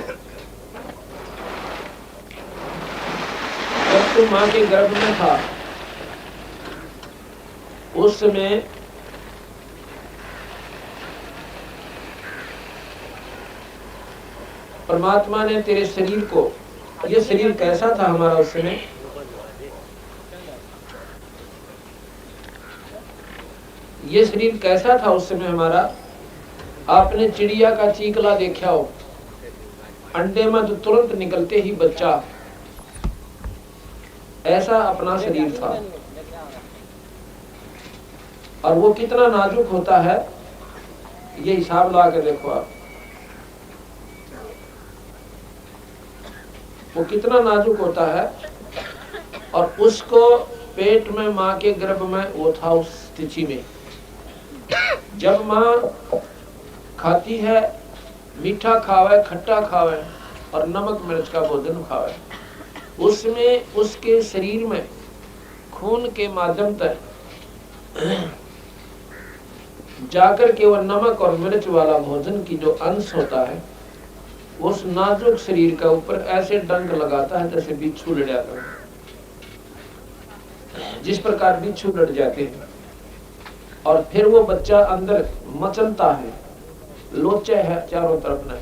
जब तू मां के गर्भ में था उस समय परमात्मा ने तेरे शरीर को, ये शरीर कैसा था हमारा उस समय? ये शरीर कैसा था उस समय हमारा? आपने चिड़िया का चीकला देखा हो, अंडे में तो तुरंत निकलते ही बच्चा, ऐसा अपना शरीर था। और वो कितना नाजुक होता है ये हिसाब लगा कर देखो आप, वो कितना नाजुक होता है। और उसको पेट में मां के गर्भ में वो था उस स्थिति में। जब मां खाती है, मीठा खावे, खट्टा खावे और नमक मिर्च का भोजन खावे, उसमें उसके शरीर में खून के माध्यम तक जाकर के वह नमक और मिर्च वाला भोजन की जो अंश होता है उस नाजुक शरीर का ऊपर ऐसे डंक लगाता है जैसे बिच्छू लड़ जाता है। जिस प्रकार बिच्छू लड़ जाते हैं और फिर वो बच्चा अंदर मचलता है, लोचे है चारों तरफ में,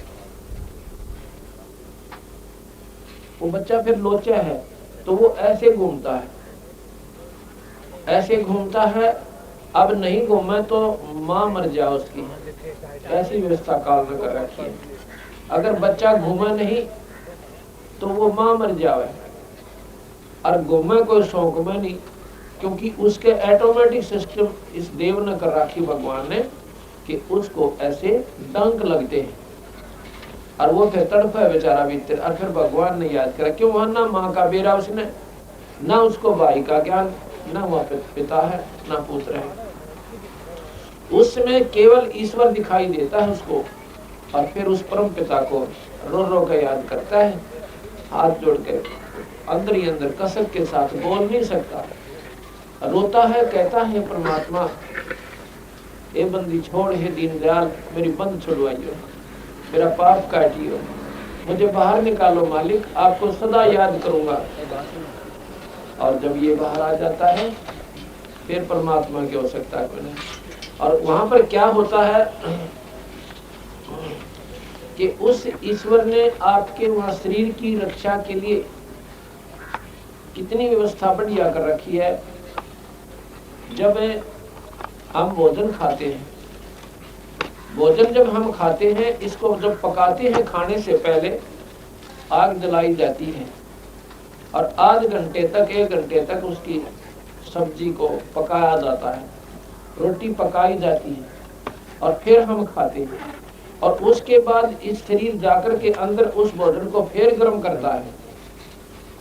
वो बच्चा फिर लोचा है तो वो ऐसे घूमता है, ऐसे घूमता है। अब नहीं घूमे तो मां मर जाए उसकी, ऐसी व्यवस्था काल में कर रखी है। अगर बच्चा घूमे नहीं तो वो मां मर जावे, और घूमे कोई शौक में नहीं, क्योंकि उसके ऑटोमेटिक सिस्टम इस देव ने कर रखी भगवान ने कि उसको ऐसे डंक लगते हैं और वो फिर तड़प है बेचारा भीतर। और फिर भगवान ने याद करा क्यों वहां ना माँ का बेरा उसने, ना उसको भाई का ज्ञान, ना वहां पे पिता है ना पुत्र है। उसमें केवल ईश्वर दिखाई देता है उसको, और फिर उस परम पिता को रो रो कर याद करता है, हाथ जोड़ के अंदर ही अंदर कसक के साथ, बोल नहीं सकता, रोता है, कहता है परमात्मा ए बंदी छोड़, हे दीन दयाल मेरी बंद छुड़वाइयो, मेरा पाप काटियो, मुझे बाहर निकालो मालिक, आपको सदा याद करूंगा। और जब ये बाहर आ जाता है फिर परमात्मा की हो सकता है। और वहां पर क्या होता है कि उस ईश्वर ने आपके वहां शरीर की रक्षा के लिए कितनी व्यवस्था बढ़िया कर रखी है। जब हम भोजन खाते हैं, भोजन जब हम खाते हैं, इसको जब पकाते हैं खाने से पहले आग जलाई जाती है और आध घंटे तक 1 घंटे तक उसकी सब्जी को पकाया जाता है, रोटी पकाई जाती है और फिर हम खाते हैं। और उसके बाद इस शरीर जाकर के अंदर उस भोजन को फिर गर्म करता है,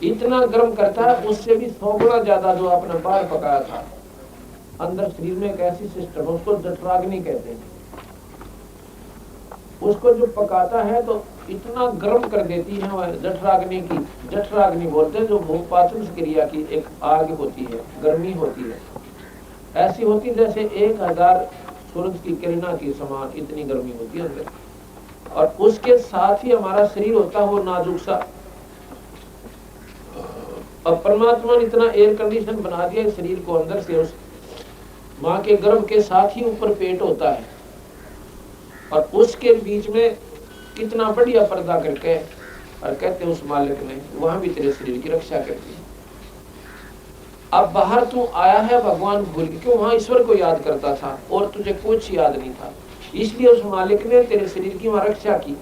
इतना गर्म करता है उससे भी 100 गुना ज्यादा जो आपने बाहर पकाया था। अंदर शरीर में एक ऐसी सिस्टम, उसको जठराग्नि कहते हैं, उसको जो पकाता है तो इतना गर्म कर देती है वह जठराग्नि की, जठराग्नि बोलते हैं जो भूपाचन क्रिया की एक आग होती है, गर्मी होती है, ऐसी होती जैसे 1000 सूरज की किरणा की समान इतनी गर्मी होती है अंदर। और उसके साथ ही हमारा शरीर होता है वो नाजुक सा। और परमात्मा ने इतना एयर कंडीशन बना दिया शरीर को अंदर से, उस माँ के गर्भ के साथ ही ऊपर पेट होता है और उसके बीच में कितना बढ़िया पर्दा करके, और कहते उस मालिक ने वहां भी तेरे शरीर की रक्षा कर दी। अब बाहर तू आया है भगवान भूल के, क्यों? वहां ईश्वर को याद करता था और तुझे कुछ याद नहीं था, इसलिए उस मालिक ने तेरे शरीर की वहां रक्षा की,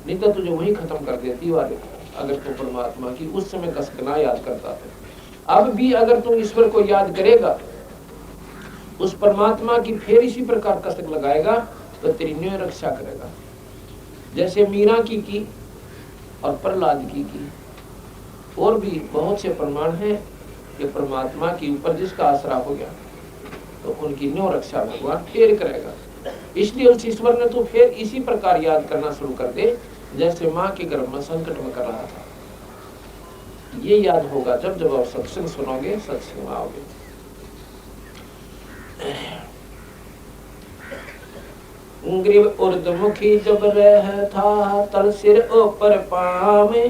नहीं तो तुझे वही खत्म कर देती वाले अगर तू परमात्मा की उस समय कसक ना याद करता था। अब भी अगर तू ईश्वर को याद करेगा, उस परमात्मा की फिर इसी प्रकार कसक लगाएगा तो तेरी न्याय रक्षा करेगा। जैसे मीरा की और प्रहलाद की और भी बहुत से प्रमाण हैं कि परमात्मा के ऊपर जिसका आसरा हो गया तो उनकी न्याय रक्षा भगवान फिर करेगा। इसलिए उस ईश्वर ने तो फिर इसी प्रकार याद करना शुरू कर दे जैसे माँ के गर्भ में संकट में कर रहा था। ये याद होगा जब जब आप सत्संग सुनोगे, सत्संग में आओगे। ग्रीव उर्दमुखी जब रह था तल सिर ऊपर पावे,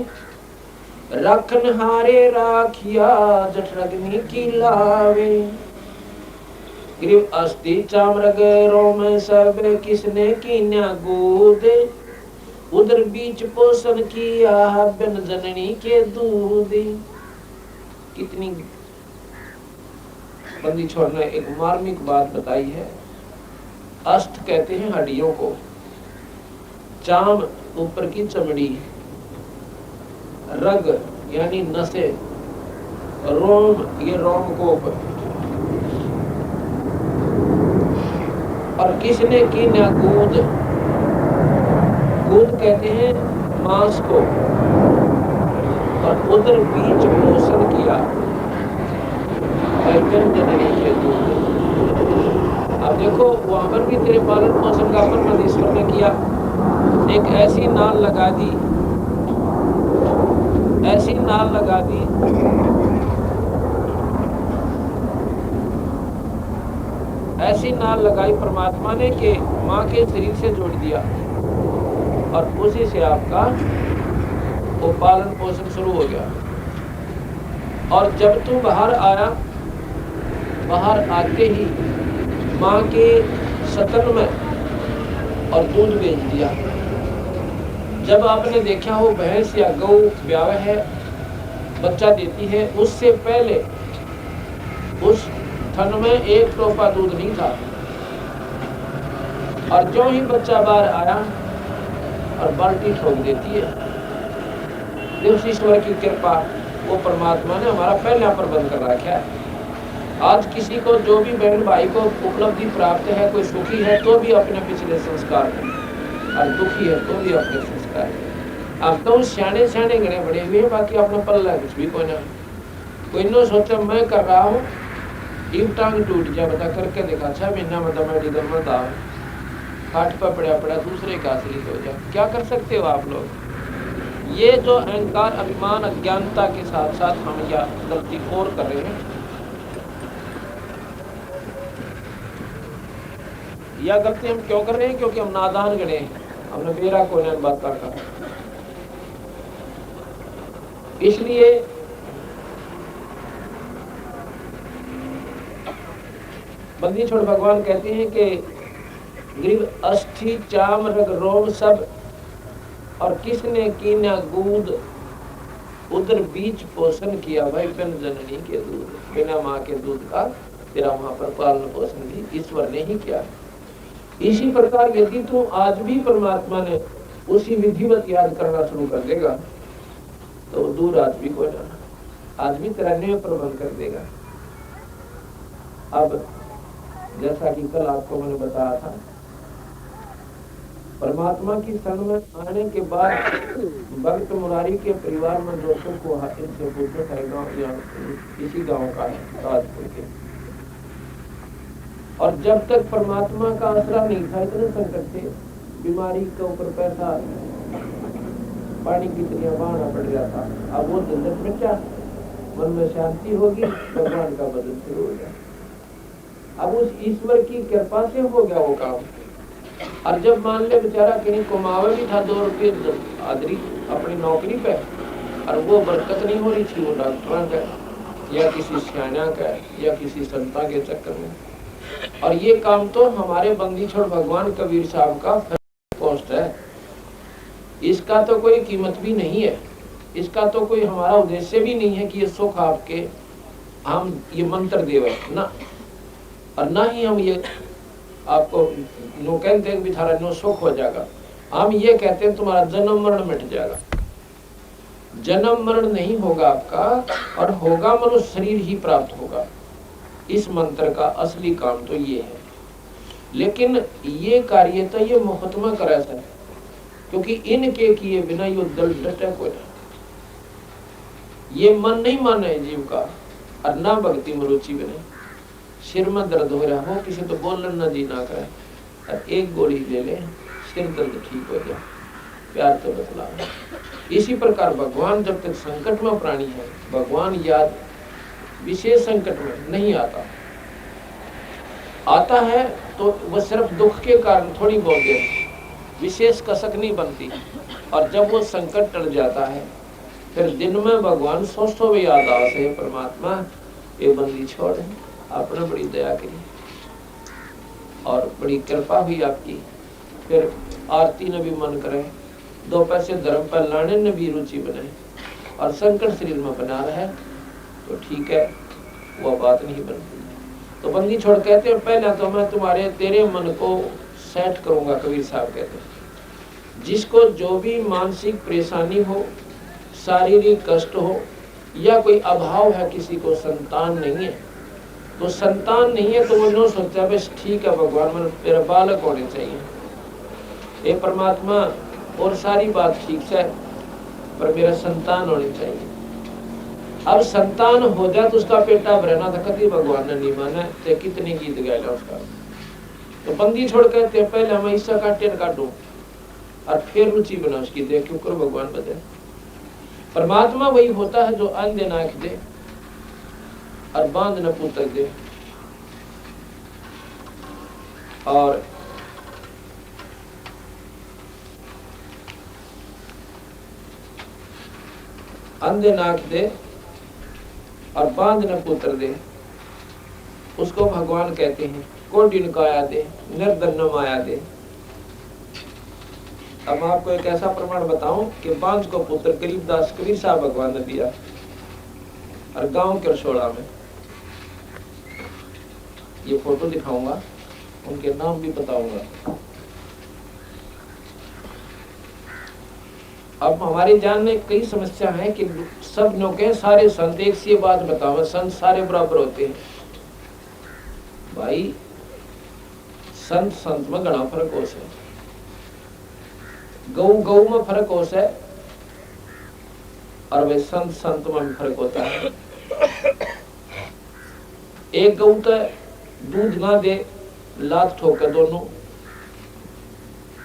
रखन हारे राखिया जठरग्नि की लावे। ग्रीव अस्थि चामरग रोम सब किसने कीन्या गोदे, उधर बीच पोषण किया बिन जननी के दूध। कितनी बंदी छोड़ ने एक मार्मिक बात बताई है। अष्ट कहते हैं हड्डियों को, चाम ऊपर की चमड़ी, रग यानी नसें, रोम ये रोमकोप, और किसने की ना गूद, गूद कहते हैं मांस को, और उधर बीच पोषण किया जननी के दूध। अब देखो वहां पर भी तेरे पालन पोषण का परमेश्वर ने किया। एक ऐसी नाल लगा दी, ऐसी नाल लगा दी ऐसी नाल लगाई परमात्मा ने कि माँ के शरीर से जोड़ दिया और उसी से आपका वो पालन पोषण शुरू हो गया। और जब तू बाहर आया, बाहर आते ही माँ के सतन में और दूध बेच दिया। जब आपने देखा हो भैंस या गौ ब्याह है, बच्चा देती है, उससे पहले उस थन में एक टोपा दूध नहीं था, और जो ही बच्चा बाहर आया और बाल्टी ठोक देती है। देव ईश्वर की कृपा, वो परमात्मा ने हमारा पहला प्रबंध कर रखा है। आज किसी को जो भी बहन भाई को उपलब्धि प्राप्त है, कोई सुखी है तो भी अपने पिछले संस्कार है, और दुखी है तो भी अपने संस्कार है। अब तो सियाने सियाने गणे बड़े हुए, बाकी अपना पल्ला कुछ भी कोई ना। कोई नो सोचा मैं कर रहा हूँ, एक टांग टूट जाए बता करके देखा, 6 महीना में मेडिकल में था, खाट पर पड़ा पड़ा दूसरे का असली हो जाए। क्या कर सकते हो आप लोग? ये जो अहंकार अभिमान अज्ञानता के साथ साथ हम यह गलती और कर रहे हैं। यह गलती हम क्यों कर रहे हैं? क्योंकि हम नादान गणे हैं, हमने बेरा को बात का। इसलिए बंदी छोड़ भगवान कहते हैं कि ग्रीव अस्थि चाम रग रोम सब, और किसने कीना गूद, उधर बीच पोषण किया भाई बिन जननी के दूध। बिना माँ के दूध का तेरा वहां पर पालन पोषण भी ईश्वर ने ही किया। इसी प्रकार यदि तू आज भी परमात्मा ने उसी विधिवत याद करना शुरू कर देगा तो दूर आज भी कोई ना, आज भी तेरा न्याय प्रबंध कर देगा। अब जैसा कि कल आपको मैंने बताया था, परमात्मा की शरण में आने के बाद भक्त मुरारी के परिवार में जो सुख हुआ, इनसे पूछो है गाँव या इसी गाँव का है, ताजपुर के। और जब तक परमात्मा का आसरा नहीं था, इतने संकट थे, बीमारी के ऊपर पैसा, पानी की तरह बहाना पड़ गया था। अब वो झंझट में क्या, मन में शांति होगी, भगवान का बदल शुरू हो गया। अब उस ईश्वर की कृपा से हो गया वो काम। और जब मान ले बेचारा कहीं कमावे भी था 2 रुपये आदरी अपनी नौकरी पे, और वो बरकत नहीं हो रही थी, वो डॉक्टर या किसी सियाना का या किसी संता के चक्कर में। और ये काम तो हमारे बंदी छोड़ भगवान कबीर साहब का पोस्ट है, इसका तो कोई कीमत भी नहीं है, इसका तो कोई हमारा उद्देश्य भी नहीं है कि ये सुख आपके हम ये मंत्र देवे ना, और ना ही हम ये आपको नो कहते हैं कि थारा नो सुख हो जाएगा। हम ये कहते हैं तुम्हारा जन्म मरण मिट जाएगा। जन्म मरण नहीं होगा आपका, और होगा मनुष्य शरीर ही प्राप्त होगा। इस मंत्र का असली काम तो ये है। लेकिन ये कार्य तो ये महात्मा करा है, क्योंकि इनके किए बिना ये दल डटे कोई ना। ये मन नहीं माने जीव का, और ना भक्ति में रुचि बने। सिर में दर्द हो रहा हो, किसी तो बोलन ना जी ना करे, और एक गोली ले ले, सिर दर्द ठीक हो जाए, प्यार तो बतला। इसी प्रकार भगवान जब तक संकट में प्राणी है, भगवान याद विशेष संकट में नहीं आता। आता है तो वह सिर्फ दुख के कारण थोड़ी बहुत देर, विशेष कसक नहीं बनती। और जब वो संकट टल जाता है, फिर दिन में भगवान सोचो भी याद आ से परमात्मा ये बंदी छोड़, आपने बड़ी दया की और बड़ी कृपा हुई आपकी। फिर आरती ने भी मन करे, 2 पैसे धर्म पर लाने ने भी रुचि बने, और संकट शरीर में बना रहे तो ठीक है, वो बात नहीं बनती। तो बंदी छोड़ कहते हैं पहले तो मैं तुम्हारे तेरे मन को सेट करूंगा। कबीर साहब कहते हैं जिसको जो भी मानसिक परेशानी हो, शारीरिक कष्ट हो, या कोई अभाव है, किसी को संतान नहीं है, तो संतान नहीं है तो वो न सोचता बस ठीक है भगवान मेरा बालक होने चाहिए, ये परमात्मा और सारी बात ठीक है, पर मेरा संतान होनी चाहिए। अब संतान हो जाए तो उसका पेटा भरना था, कभी भगवान ने नहीं माना, तो कितने गीत गाया उसका। तो बंदी छोड़ कहते पहले हम ईसा काटे काटू और फिर रुचि बना उसकी, देख क्यों कर भगवान बदले। परमात्मा वही होता है जो अंधे नाक दे और बांध न पुत्र दे, और अंधे नाक दे और बांध न पुत्र दे, उसको भगवान कहते हैं। कोडिन काया दे, निर्धन न माया दे। अब मैं आपको एक ऐसा प्रमाण बताऊं कि बांझ को पुत्र गरीबदास कबीर साहब भगवान ने दिया, और गांव के रसोड़ा में, ये फोटो दिखाऊंगा, उनके नाम भी बताऊंगा। अब हमारे जान में कई समस्या है कि सब लोग के सारे संत एक सी बात बताओ, संत सारे बराबर होते हैं। भाई संत संत में घना फर्क हो से, गौ गौ में फर्क हो से, और वे संत संत में भी फर्क होता है। एक गौ तो दूध ना दे, लात ठोके दोनों,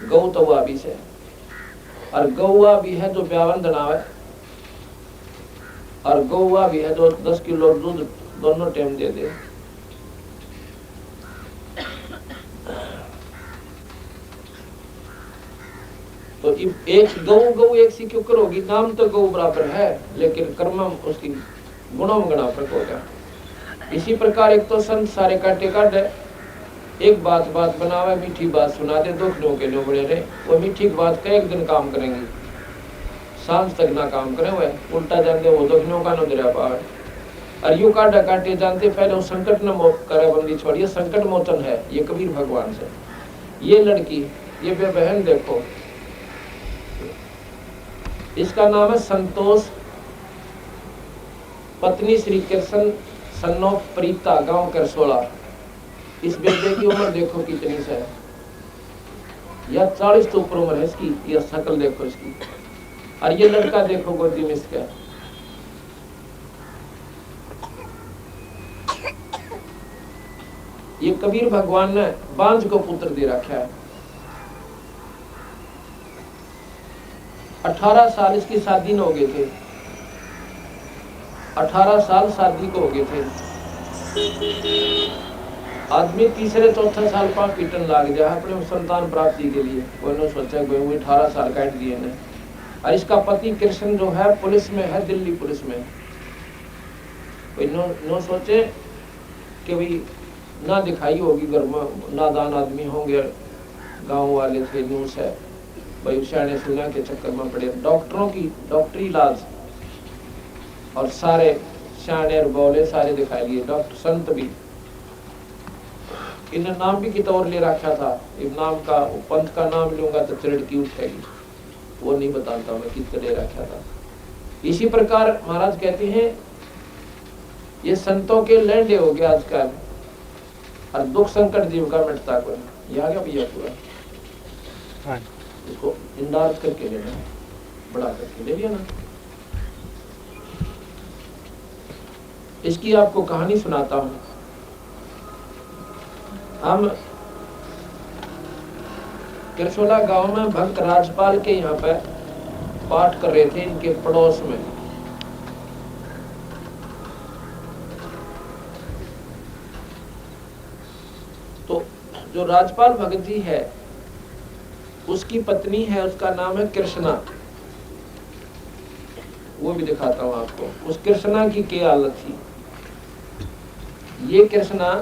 गौ तो वह भी से, और गौवा भी है जो ब्यावन दनावे, और गौवा भी है जो 10 किलो दूध दोनों टाइम दे दे। तो एक गौ एक सी क्यों करोगी, नाम तो गौ बराबर है, लेकिन कर्म उसकी गुणों में गणा फर्क होगा। इसी प्रकार एक तो संत सारे काटे काटे, एक बात बात बनावे, मीठी बात सुना दे, दुखनों के लिए बड़े रहे, वो मीठी बात का एक दिन काम करेंगे, सांझ तक ना काम करे, हुए उल्टा जानते वो दुखनों का न दरिया पावे। और यू काटा काटे जानते पहले वो संकट न करे बंदी छोड़िए, संकट मोचन है ये कबीर भगवान से। ये लड़की, ये बहन देखो, इसका नाम है संतोष, पत्नी श्री कृष्ण सन्नो प्रीता, गांव करसोला। इस बेटे की उम्र देखो कितनी से है, यह 40 तो ऊपर उम्र है इसकी, यह शक्ल देखो इसकी, और ये लड़का देखो गोदी में इसका। ये कबीर भगवान ने बांझ को पुत्र दे रखा है। 18 साल इसकी शादी न हो गए थे, 18 साल शादी को हो गए थे। आदमी तीसरे चौथे साल पर पीटन लाग गया अपने संतान प्राप्ति के लिए। उन्होंने सोचा कि 18 साल काट दिए ने। और इसका पति कृष्ण जो है पुलिस में है, दिल्ली पुलिस में। कोई नो सोचे कि भाई ना दिखाई होगी घर में, नादान आदमी होंगे, गांव वाले थे, न्यूज है भाई सियाने सुना के चक्कर में पड़े, डॉक्टरों की डॉक्टरी इलाज और सारे सियाने और बोले सारे दिखाई लिए, डॉक्टर संत भी। इन्हें नाम भी कितना और ले रखा था, इस नाम का पंथ का नाम लूंगा तो चिड़की उठेगी, वो नहीं बताता मैं कितना ले रखा था। इसी प्रकार महाराज कहते हैं ये संतों के लैंडे हो गया आजकल, और दुख संकट जीव का मिटता कोई, ये आ गया भैया पूरा, इसको इंदाज करके लेना, बड़ा करके ले लिया ना। इसकी आपको कहानी सुनाता हूं। हम किरसोला गांव में भक्त राजपाल के यहाँ पर पाठ कर रहे थे, इनके पड़ोस में। तो जो राजपाल भगत जी है उसकी पत्नी है, उसका नाम है कृष्णा, वो भी दिखाता हूं आपको। उस कृष्णा की क्या हालत थी। ये कृष्णा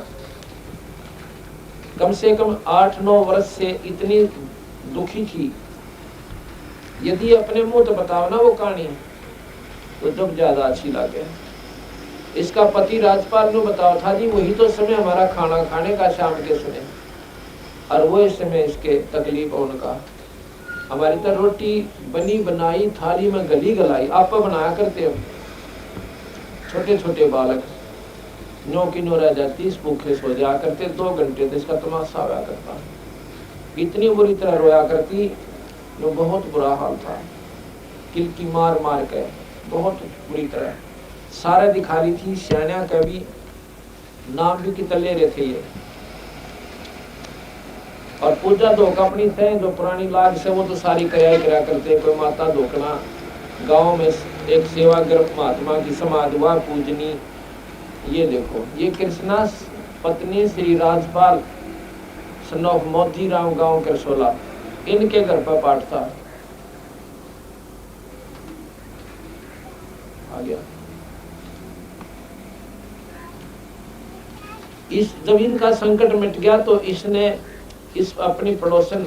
कम से कम 8-9 वर्ष से इतनी दुखी थी, यदि अपने मुंह तो बताओ ना वो कहानी तो जब ज्यादा अच्छी लगे। इसका पति राजपाल ने बताओ था जी वही तो समय हमारा खाना खाने का शाम के सुने, और वो इस समय इसके तकलीफ उनका। हमारी तो रोटी बनी बनाई थाली में गली गलाई आप बनाया करते हो, छोटे छोटे बालक नो की नो रह जाती, इस भूखे सो जाया करते, 2 घंटे तो इसका तमाशा हुआ करता, इतनी बुरी तरह रोया करती, जो बहुत बुरा हाल था, किलकी मार मार के बहुत बुरी तरह सारे दिखा रही थी। सैन्या का भी नाम भी कितने ले रहे थे ये, और पूजा धोक अपनी थे जो पुरानी लाग से वो तो सारी करा करते। कोई माता धोकना, गांव में एक सेवाग्रस्त महात्मा की समाधि हुआ पूजनी। ये देखो ये कृष्णा पत्नी श्री राजपाल सन ऑफ मोतीराम गांव किरसोला, इनके घर पर पाठ था। आ गया इस जब इनका संकट मिट गया तो इसने इस अपनी पड़ोसन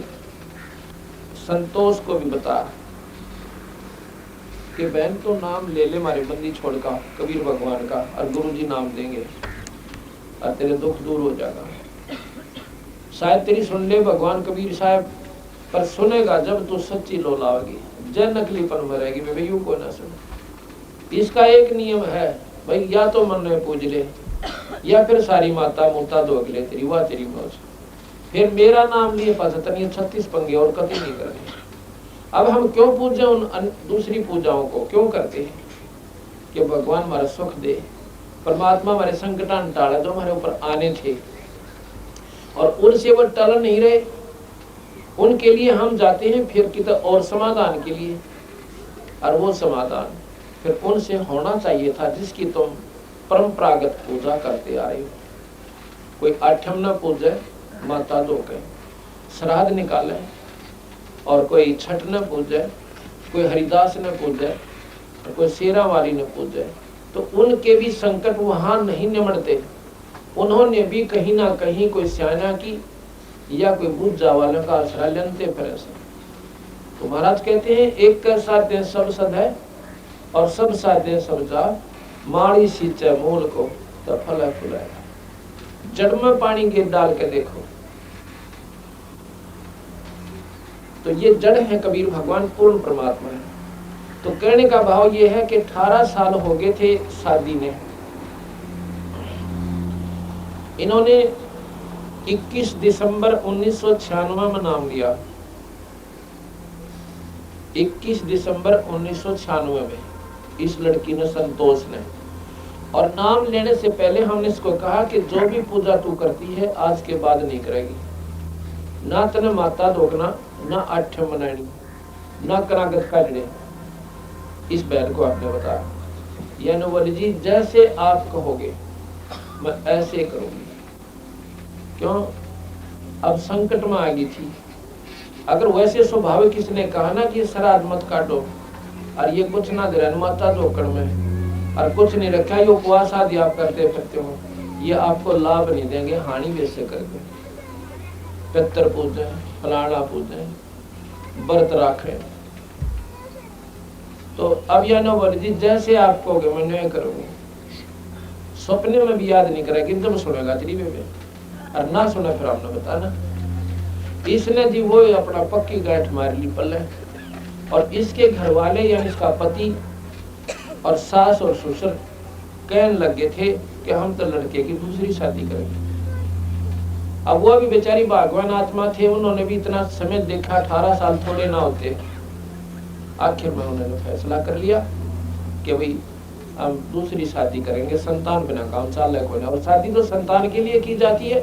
संतोष को भी बताया कि बहन तो नाम ले ले मारे बंदी छोड़ का कबीर भगवान का, और गुरुजी नाम देंगे और तेरे दुख दूर हो जाएगा। शायद तेरी सुन ले भगवान कबीर साहब, पर सुनेगा जब तू सच्ची लोलावेगी, जय नकलीपन में रहेगी भाई यूं को ना सुने। इसका एक नियम है भाई, या तो मन में पूज ले या फिर सारी माता मूता धोक ले तेरी, वाह तेरी मौज। फिर मेरा नाम लिए पास 36 पंगे और कभी नहीं करने। अब हम क्यों पूजे उन दूसरी पूजाओं को, क्यों करते हैं कि भगवान हमारा सुख दे, परमात्मा हमारे संकटान टाले जो हमारे ऊपर आने थे, और उनसे वो टल नहीं रहे, उनके लिए हम जाते हैं फिर कितना और समाधान के लिए, और वो समाधान फिर उनसे होना चाहिए था जिसकी तुम परंपरागत पूजा करते आ रहे हो। कोई आठम न पूजे माता धो के श्राद्ध निकाले, और कोई छठ न पूजे, कोई हरिदास न पूजे, और कोई शेरावाली न पूजे, तो उनके भी संकट वहां नहीं निमटते। उन्होंने भी कहीं ना कहीं कोई स्याना की या कोई बुझा वालों का आश्रय लेते फिर। तो महाराज कहते हैं एक कर साध्य सब सद है और सब साध्य सब जा, माड़ी सींचे मूल को तो फल फुलाएगा। जड़ में पानी गिर डाल के देखो तो ये जड़ है कबीर भगवान, पूर्ण परमात्मा है। तो कहने का भाव ये है कि 18 साल हो गए थे शादी ने, इन्होंने 21 दिसंबर 1996 में नाम लिया। 21 दिसंबर 1996 में इस लड़की ने, संतोष ने, और नाम लेने से पहले हमने इसको कहा कि जो भी पूजा तू करती है आज के बाद नहीं करेगी, ना तने माता धोकना, ना आठ्य मनानी, ना करागत करने। इस बहन को आपने बताया, यानी बोली जी जैसे आप कहोगे मैं ऐसे करूंगी। क्यों? अब संकट में आ गई थी। अगर वैसे स्वभाव किसने कहा ना कि श्राद्ध मत काटो और ये कुछ ना दे रहा माता धोकड़ में, और कुछ नहीं रखा, ये उपवास आदि आप करते फिरते हो, ये आपको लाभ नहीं देंगे, हानि वैसे करके। पितर पूजे, फलाना पूजे, व्रत राखे, तो अब यह न बोले जी जैसे आप कहोगे मैं नहीं करूंगी। सपने में भी याद नहीं करेगी, जब सुनेगा त्रिवे में, और ना सुना फिर आपने बताना। इसने जी वो अपना पक्की गांठ मार ली पल्ले, और इसके घर वाले यानी इसका पति और सास और ससुर कहने लगे थे कि हम तो लड़के की दूसरी शादी करेंगे। अब वो भी बेचारी भगवान आत्मा थे, उन्होंने भी इतना समय देखा, 18 साल थोड़े ना होते। आखिर में उन्होंने फैसला कर लिया कि भाई हम दूसरी शादी करेंगे, संतान बिना काम चाल है कोई ना। और शादी तो संतान के लिए की जाती है।